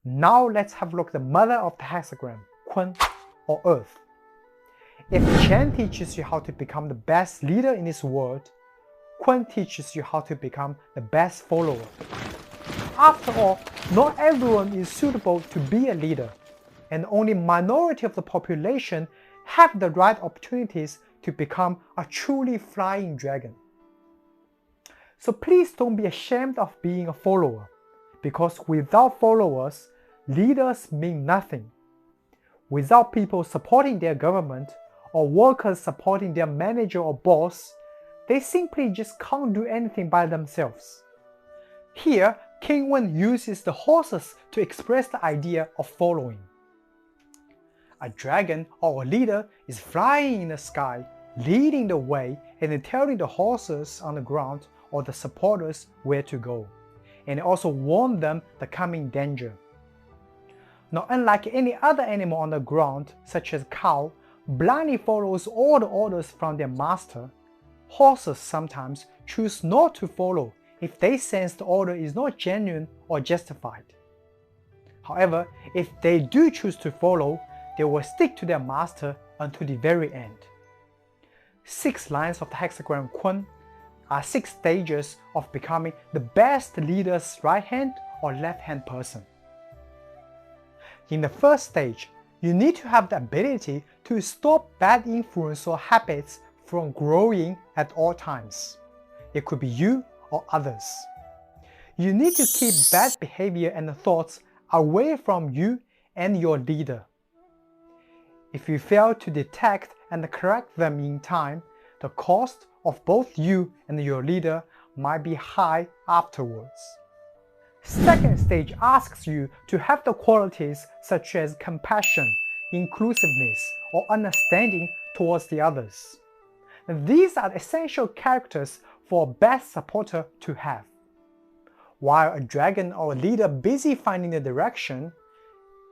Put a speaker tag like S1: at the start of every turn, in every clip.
S1: Now let's have a look at the mother of the hexagram, Kun, or Earth. If Chen teaches you how to become the best leader in this world, Kun teaches you how to become the best follower. After all, not everyone is suitable to be a leader, and only minority of the population have the right opportunities to become a truly flying dragon. So please don't be ashamed of being a follower, because without followers, leaders mean nothing. Without people supporting their government, or workers supporting their manager or boss, they simply just can't do anything by themselves. Here, King Wen uses the horses to express the idea of following. A dragon or a leader is flying in the sky, leading the way and telling the horses on the ground or the supporters where to go, and also warn them the coming danger. Now, unlike any other animal on the ground, such as cow, blindly follows all the orders from their master, horses sometimes choose not to follow if they sense the order is not genuine or justified. However, if they do choose to follow, they will stick to their master until the very end. 6 lines of the hexagram Kun are 6 stages of becoming the best leader's right-hand or left-hand person. In the first stage, you need to have the ability to stop bad influence or habits from growing at all times. It could be you or others. You need to keep bad behavior and thoughts away from you and your leader. If you fail to detect and correct them in time, the cost of both you and your leader might be high afterwards. Second stage asks you to have the qualities such as compassion, inclusiveness, or understanding towards the others. These are essential characters for a best supporter to have. While a dragon or a leader busy finding the direction,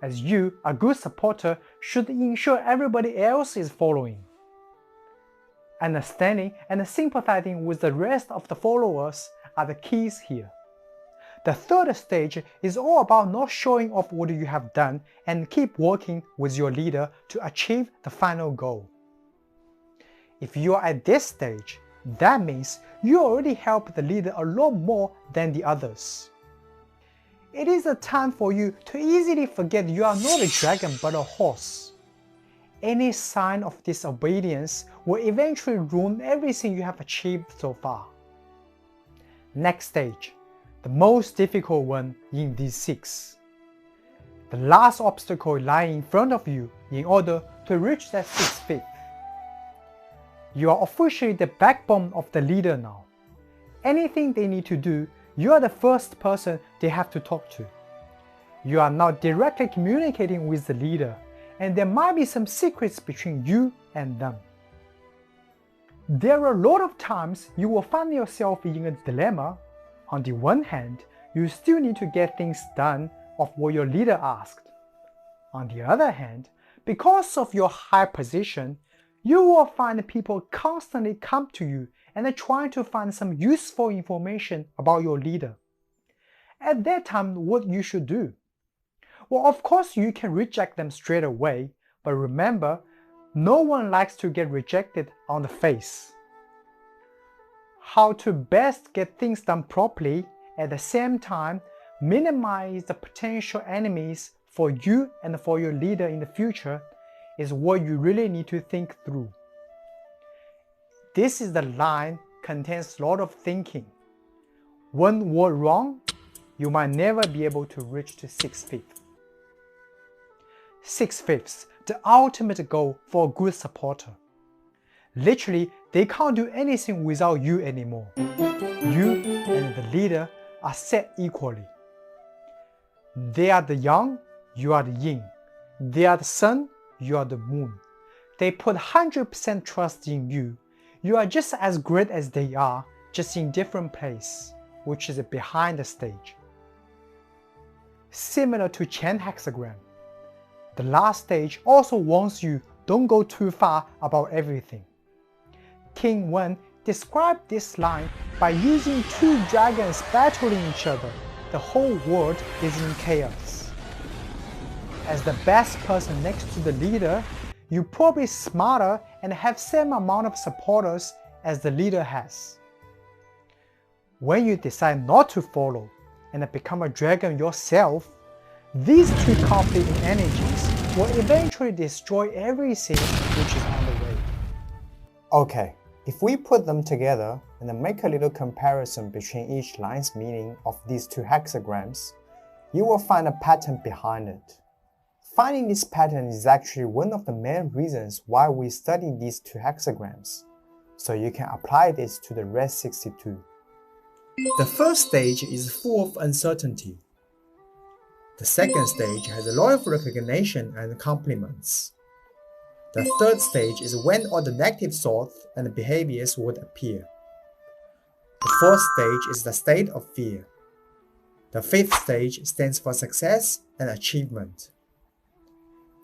S1: as you, a good supporter, should ensure everybody else is following. Understanding and sympathizing with the rest of the followers are the keys here. The third stage is all about not showing off what you have done and keep working with your leader to achieve the final goal. If you are at this stage, that means you already helped the leader a lot more than the others. It is a time for you to easily forget you are not a dragon but a horse. Any sign of disobedience will eventually ruin everything you have achieved so far. Next stage, the most difficult one in these 6. The last obstacle lying in front of you in order to reach that 6th feet. You are officially the backbone of the leader now. Anything they need to do, you are the first person they have to talk to. You are now directly communicating with the leader, and there might be some secrets between you and them. There are a lot of times you will find yourself in a dilemma. On the one hand, you still need to get things done of what your leader asked. On the other hand, because of your high position, you will find people constantly come to you and trying to find some useful information about your leader. At that time, what you should do? Well, of course you can reject them straight away, but remember, no one likes to get rejected on the face. How to best get things done properly, at the same time minimize the potential enemies for you and for your leader in the future, is what you really need to think through. This is the line contains a lot of thinking. One word wrong, you might never be able to reach to 6 feet. 6 fifths, the ultimate goal for a good supporter. Literally, they can't do anything without you anymore. You and the leader are set equally. They are the yang, you are the yin. They are the sun, you are the moon. They put 100% trust in you. You are just as great as they are, just in different place, which is behind the stage. Similar to Chen hexagram, the last stage also warns you don't go too far about everything. King Wen described this line by using 2 dragons battling each other. The whole world is in chaos. As the best person next to the leader, you're probably smarter and have same amount of supporters as the leader has. When you decide not to follow and become a dragon yourself, these two conflicting energies will eventually destroy everything which is on the way. Okay, if we put them together and make a little comparison between each line's meaning of these two hexagrams, you will find a pattern behind it. Finding this pattern is actually one of the main reasons why we study these two hexagrams, so you can apply this to the rest 62. The first stage is full of uncertainty. The second stage has a lot of recognition and compliments. The third stage is when all the negative thoughts and behaviors would appear. The fourth stage is the state of fear. The fifth stage stands for success and achievement.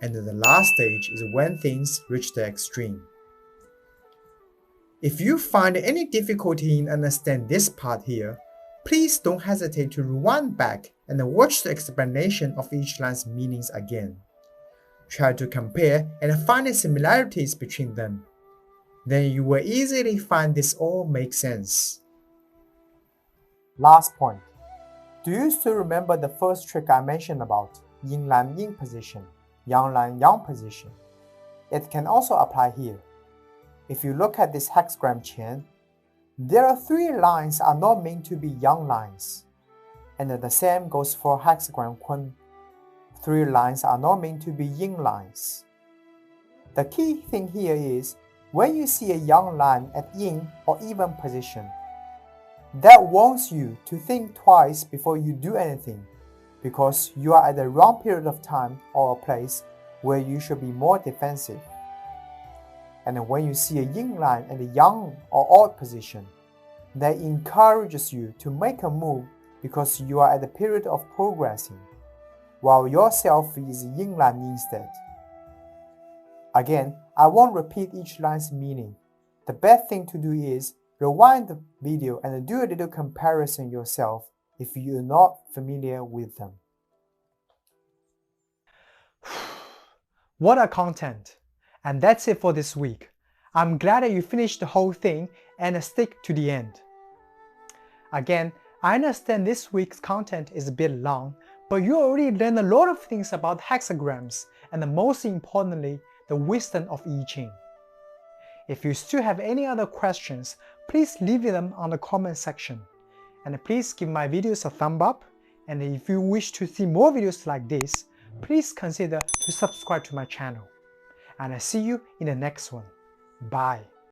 S1: And the last stage is when things reach the extreme. If you find any difficulty in understanding this part here, please don't hesitate to rewind back and watch the explanation of each line's meanings again. Try to compare and find the similarities between them. Then you will easily find this all makes sense. Last point. Do you still remember the first trick I mentioned about yin lan yin position, yang lan yang position? It can also apply here. If you look at this hexagram chain, there are 3 lines are not meant to be yang lines. And the same goes for hexagram Kun. 3 lines are not meant to be yin lines. The key thing here is, when you see a yang line at yin or even position, that warns you to think twice before you do anything, because you are at the wrong period of time or a place where you should be more defensive. And when you see a yin line at a yang or odd position, that encourages you to make a move because you are at the period of progressing, while yourself is yin line instead. Again, I won't repeat each line's meaning. The best thing to do is rewind the video and do a little comparison yourself if you're not familiar with them. What a content! And that's it for this week. I'm glad that you finished the whole thing and stick to the end. Again, I understand this week's content is a bit long, but you already learned a lot of things about hexagrams and most importantly, the wisdom of I Ching. If you still have any other questions, please leave them on the comment section. And please give my videos a thumb up. And if you wish to see more videos like this, please consider to subscribe to my channel. And I see you in the next one. Bye.